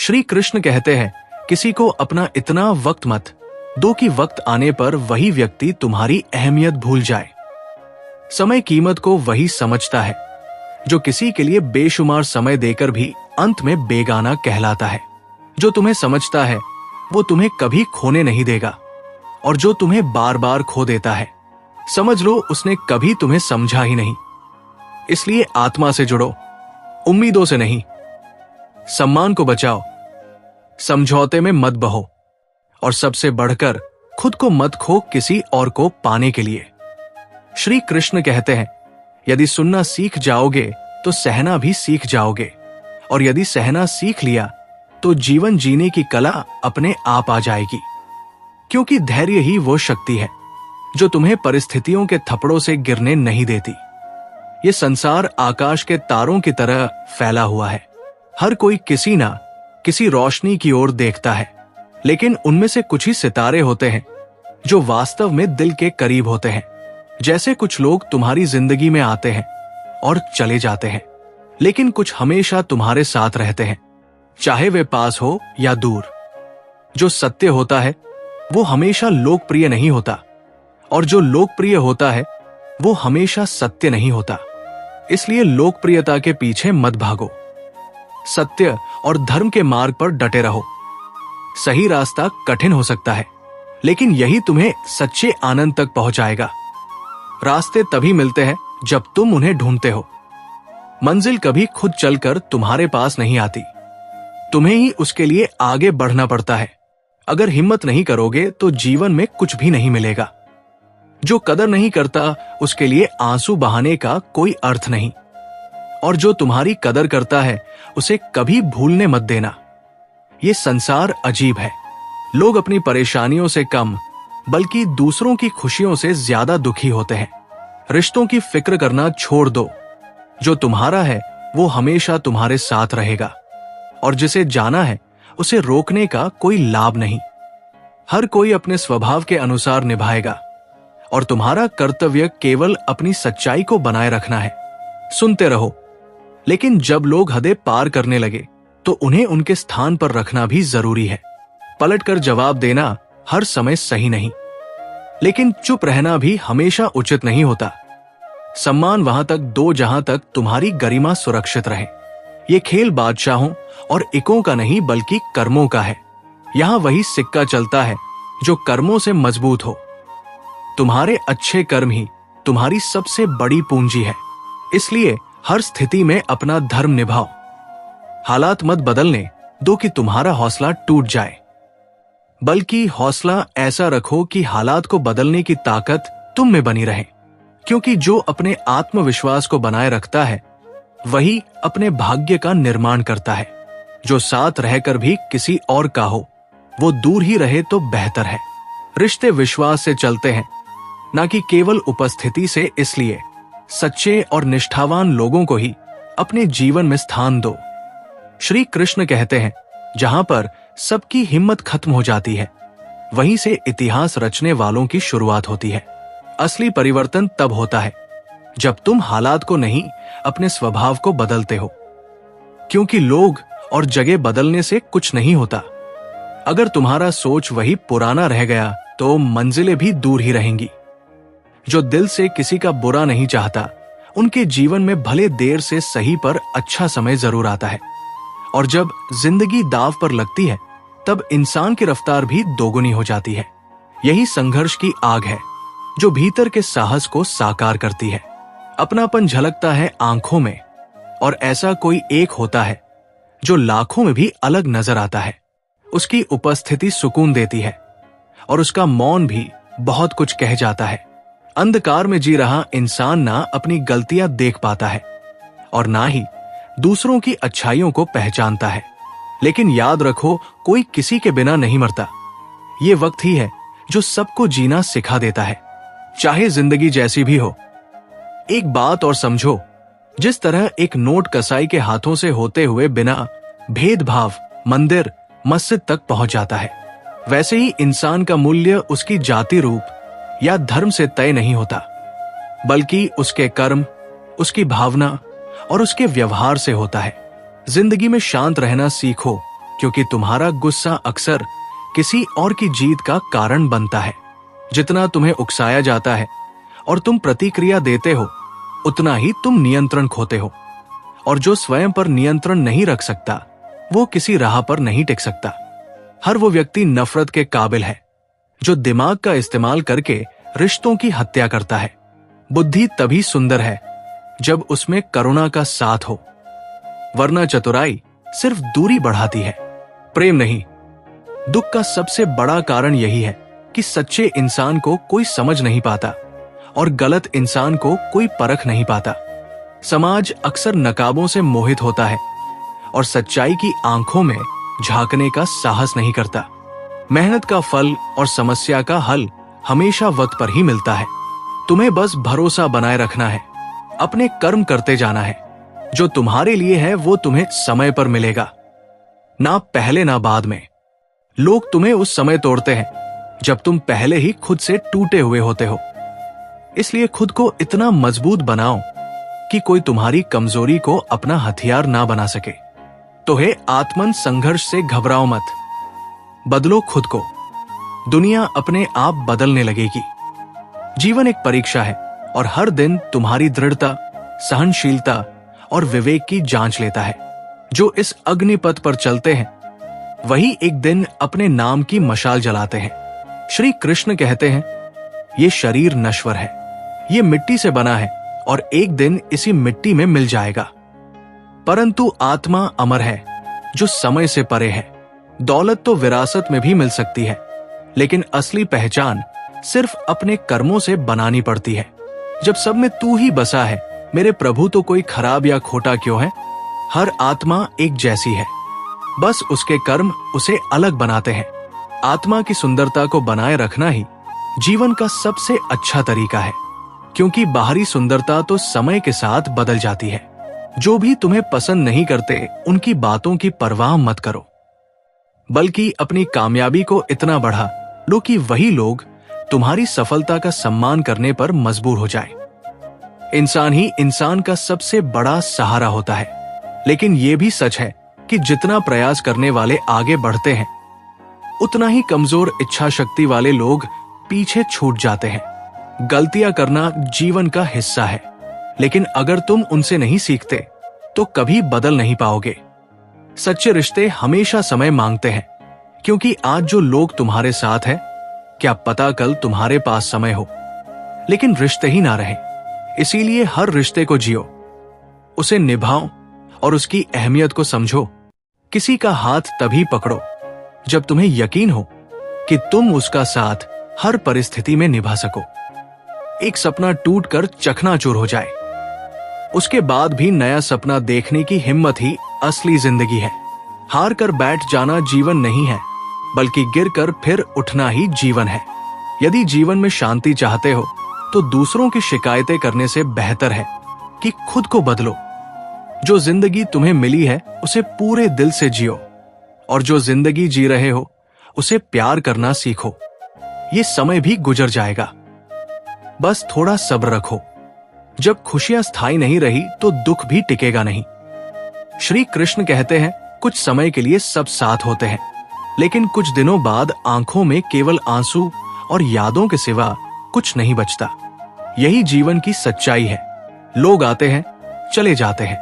श्री कृष्ण कहते हैं, किसी को अपना इतना वक्त मत दो कि वक्त आने पर वही व्यक्ति तुम्हारी अहमियत भूल जाए। समय कीमत को वही समझता है जो किसी के लिए बेशुमार समय देकर भी अंत में बेगाना कहलाता है। जो तुम्हें समझता है वो तुम्हें कभी खोने नहीं देगा, और जो तुम्हें बार बार खो देता है समझ लो उसने कभी तुम्हें समझा ही नहीं। इसलिए आत्मा से जुड़ो, उम्मीदों से नहीं। सम्मान को बचाओ, समझौते में मत बहो, और सबसे बढ़कर खुद को मत खो किसी और को पाने के लिए। श्री कृष्ण कहते हैं, यदि सुनना सीख जाओगे तो सहना भी सीख जाओगे, और यदि सहना सीख लिया तो जीवन जीने की कला अपने आप आ जाएगी। क्योंकि धैर्य ही वो शक्ति है जो तुम्हें परिस्थितियों के थप्पड़ों से गिरने नहीं देती। ये संसार आकाश के तारों की तरह फैला हुआ है। हर कोई किसी ना किसी रोशनी की ओर देखता है, लेकिन उनमें से कुछ ही सितारे होते हैं जो वास्तव में दिल के करीब होते हैं। जैसे कुछ लोग तुम्हारी जिंदगी में आते हैं और चले जाते हैं, लेकिन कुछ हमेशा तुम्हारे साथ रहते हैं, चाहे वे पास हो या दूर। जो सत्य होता है वो हमेशा लोकप्रिय नहीं होता, और जो लोकप्रिय होता है वो हमेशा सत्य नहीं होता। इसलिए लोकप्रियता के पीछे मत भागो, सत्य और धर्म के मार्ग पर डटे रहो। सही रास्ता कठिन हो सकता है, लेकिन यही तुम्हें सच्चे आनंद तक पहुंचाएगा। रास्ते तभी मिलते हैं जब तुम उन्हें ढूंढते हो। मंजिल कभी खुद चलकर तुम्हारे पास नहीं आती, तुम्हें ही उसके लिए आगे बढ़ना पड़ता है। अगर हिम्मत नहीं करोगे तो जीवन में कुछ भी नहीं मिलेगा। जो कदर नहीं करता उसके लिए आंसू बहाने का कोई अर्थ नहीं, और जो तुम्हारी कदर करता है उसे कभी भूलने मत देना। ये संसार अजीब है। लोग अपनी परेशानियों से कम बल्कि दूसरों की खुशियों से ज्यादा दुखी होते हैं। रिश्तों की फिक्र करना छोड़ दो। जो तुम्हारा है वो हमेशा तुम्हारे साथ रहेगा, और जिसे जाना है उसे रोकने का कोई लाभ नहीं। हर कोई अपने स्वभाव के अनुसार निभाएगा, और तुम्हारा कर्तव्य केवल अपनी सच्चाई को बनाए रखना है। सुनते रहो, लेकिन जब लोग हदें पार करने लगे तो उन्हें उनके स्थान पर रखना भी जरूरी है। पलटकर जवाब देना हर समय सही नहीं, लेकिन चुप रहना भी हमेशा उचित नहीं होता। सम्मान वहां तक दो जहां तक तुम्हारी गरिमा सुरक्षित रहे। ये खेल बादशाहों और इकों का नहीं बल्कि कर्मों का है। यहां वही सिक्का चलता है जो कर्मों से मजबूत हो। तुम्हारे अच्छे कर्म ही तुम्हारी सबसे बड़ी पूंजी है। इसलिए हर स्थिति में अपना धर्म निभाओ। हालात मत बदलने दो कि तुम्हारा हौसला टूट जाए, बल्कि हौसला ऐसा रखो कि हालात को बदलने की ताकत तुम में बनी रहे। क्योंकि जो अपने आत्मविश्वास को बनाए रखता है वही अपने भाग्य का निर्माण करता है। जो साथ रहकर भी किसी और का हो वो दूर ही रहे तो बेहतर है। रिश्ते विश्वास से चलते हैं, ना कि केवल उपस्थिति से। इसलिए सच्चे और निष्ठावान लोगों को ही अपने जीवन में स्थान दो। श्री कृष्ण कहते हैं, जहां पर सबकी हिम्मत खत्म हो जाती है वहीं से इतिहास रचने वालों की शुरुआत होती है। असली परिवर्तन तब होता है जब तुम हालात को नहीं अपने स्वभाव को बदलते हो। क्योंकि लोग और जगह बदलने से कुछ नहीं होता। अगर तुम्हारा सोच वही पुराना रह गया तो मंजिलें भी दूर ही रहेंगी। जो दिल से किसी का बुरा नहीं चाहता उनके जीवन में भले देर से सही पर अच्छा समय जरूर आता है। और जब जिंदगी दाव पर लगती है तब इंसान की रफ्तार भी दोगुनी हो जाती है। यही संघर्ष की आग है जो भीतर के साहस को साकार करती है। अपनापन झलकता है आंखों में, और ऐसा कोई एक होता है जो लाखों में भी अलग नजर आता है। उसकी उपस्थिति सुकून देती है, और उसका मौन भी बहुत कुछ कह जाता है। अंधकार में जी रहा इंसान ना अपनी गलतियां देख पाता है और ना ही दूसरों की अच्छाइयों को पहचानता है। लेकिन याद रखो, कोई किसी के बिना नहीं मरता। ये वक्त ही है जो सबको जीना सिखा देता है, चाहे जिंदगी जैसी भी हो। एक बात और समझो, जिस तरह एक नोट कसाई के हाथों से होते हुए बिना भेदभाव मंदिर मस्जिद तक पहुंच जाता है, वैसे ही इंसान का मूल्य उसकी जाति रूप या धर्म से तय नहीं होता, बल्कि उसके कर्म, उसकी भावना और उसके व्यवहार से होता है। जिंदगी में शांत रहना सीखो, क्योंकि तुम्हारा गुस्सा अक्सर किसी और की जीत का कारण बनता है। जितना तुम्हें उकसाया जाता है और तुम प्रतिक्रिया देते हो, उतना ही तुम नियंत्रण खोते हो। और जो स्वयं पर नियंत्रण नहीं रख सकता, वो किसी राह पर नहीं टिक सकता। हर वो व्यक्ति नफरत के काबिल है जो दिमाग का इस्तेमाल करके रिश्तों की हत्या करता है। बुद्धि तभी सुंदर है जब उसमें करुणा का साथ हो, वरना चतुराई सिर्फ दूरी बढ़ाती है, प्रेम नहीं। दुख का सबसे बड़ा कारण यही है कि सच्चे इंसान को कोई समझ नहीं पाता और गलत इंसान को कोई परख नहीं पाता। समाज अक्सर नकाबों से मोहित होता है और सच्चाई की आंखों में झांकने का साहस नहीं करता। मेहनत का फल और समस्या का हल हमेशा वक्त पर ही मिलता है। तुम्हें बस भरोसा बनाए रखना है, अपने कर्म करते जाना है। जो तुम्हारे लिए है वो तुम्हें समय पर मिलेगा, ना पहले ना बाद में। लोग तुम्हें उस समय तोड़ते हैं जब तुम पहले ही खुद से टूटे हुए होते हो। इसलिए खुद को इतना मजबूत बनाओ कि कोई तुम्हारी कमजोरी को अपना हथियार ना बना सके। तो हे आत्मन संघर्ष से घबराओ मत, बदलो खुद को। दुनिया अपने आप बदलने लगेगी। जीवन एक परीक्षा है और हर दिन तुम्हारी दृढ़ता, सहनशीलता और विवेक की जांच लेता है। जो इस अग्निपथ पर चलते हैं वही एक दिन अपने नाम की मशाल जलाते हैं। श्री कृष्ण कहते हैं, ये शरीर नश्वर है, ये मिट्टी से बना है और एक दिन इसी मिट्टी में मिल जाएगा। परंतु आत्मा अमर है जो समय से परे है। दौलत तो विरासत में भी मिल सकती है, लेकिन असली पहचान सिर्फ अपने कर्मों से बनानी पड़ती है। जब सब में तू ही बसा है मेरे प्रभु, तो कोई खराब या खोटा क्यों है। हर आत्मा एक जैसी है, बस उसके कर्म उसे अलग बनाते हैं। आत्मा की सुंदरता को बनाए रखना ही जीवन का सबसे अच्छा तरीका है, क्योंकि बाहरी सुंदरता तो समय के साथ बदल जाती है। जो भी तुम्हें पसंद नहीं करते उनकी बातों की परवाह मत करो, बल्कि अपनी कामयाबी को इतना बढ़ा लो कि वही लोग तुम्हारी सफलता का सम्मान करने पर मजबूर हो जाए। इंसान ही इंसान का सबसे बड़ा सहारा होता है, लेकिन यह भी सच है कि जितना प्रयास करने वाले आगे बढ़ते हैं, उतना ही कमजोर इच्छा शक्ति वाले लोग पीछे छूट जाते हैं। गलतियां करना जीवन का हिस्सा है, लेकिन अगर तुम उनसे नहीं सीखते तो कभी बदल नहीं पाओगे। सच्चे रिश्ते हमेशा समय मांगते हैं, क्योंकि आज जो लोग तुम्हारे साथ हैं, क्या पता कल तुम्हारे पास समय हो लेकिन रिश्ते ही ना रहे। इसीलिए हर रिश्ते को जियो, उसे निभाओ और उसकी अहमियत को समझो। किसी का हाथ तभी पकड़ो जब तुम्हें यकीन हो कि तुम उसका साथ हर परिस्थिति में निभा सको। एक सपना टूटकर चकनाचूर हो जाए, उसके बाद भी नया सपना देखने की हिम्मत ही असली जिंदगी है। हार कर बैठ जाना जीवन नहीं है, बल्कि गिरकर फिर उठना ही जीवन है। यदि जीवन में शांति चाहते हो तो दूसरों की शिकायतें करने से बेहतर है कि खुद को बदलो। जो जिंदगी तुम्हें मिली है उसे पूरे दिल से जियो, और जो जिंदगी जी रहे हो उसे प्यार करना सीखो। ये समय भी गुजर जाएगा, बस थोड़ा सब्र रखो। जब खुशियां स्थायी नहीं रही तो दुख भी टिकेगा नहीं। श्री कृष्ण कहते हैं, कुछ समय के लिए सब साथ होते हैं, लेकिन कुछ दिनों बाद आंखों में केवल आंसू और यादों के सिवा कुछ नहीं बचता। यही जीवन की सच्चाई है। लोग आते हैं, चले जाते हैं,